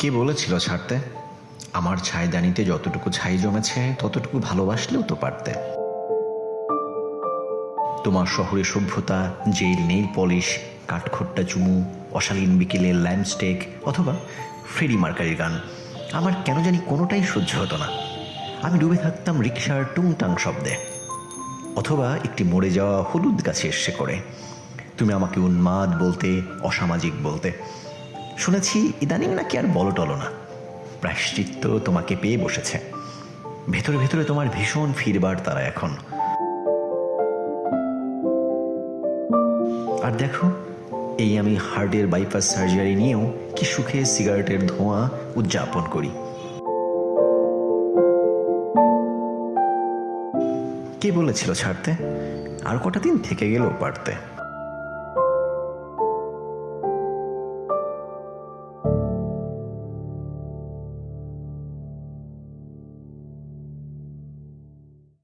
কে বলেছিল ছাড়তে? আমার ছাইদানিতে যতটুকু ছাই জমেছে ততটুকু ভালোবাসলেও তো পারতে। তোমার শহরে সভ্যতা, জেল নেইল পলিশ, কাঠখোট্টা চুমু, অশালীন বিকেলের ল্যাম্পস্টেক অথবা ফ্রেডি মার্কারির গান আমার কেন জানি কোনোটাই সহ্য হতো না। আমি ডুবে থাকতাম রিকশার টুংটাং শব্দে অথবা একটি মরে যাওয়া হলুদ গাছে এসে করে। তুমি আমাকে উন্মাদ বলতে, অসামাজিক বলতে। শুনেছি ইদানিং নাকি আর বলো টলো না। প্রায়শ্চিত্ত তোমাকে পেয়ে বসেছে। ভেতরে ভেতরে তোমার ভীষণ ফিরবার তারা এখন। আর দেখো, এই আমি হার্টের বাইপাস সার্জারি নিয়েও কি সুখে সিগারেটের ধোঁয়া উদযাপন করি। কে বলেছিল ছাড়তে? আর কটা দিন থেকে গেলেও পারতে।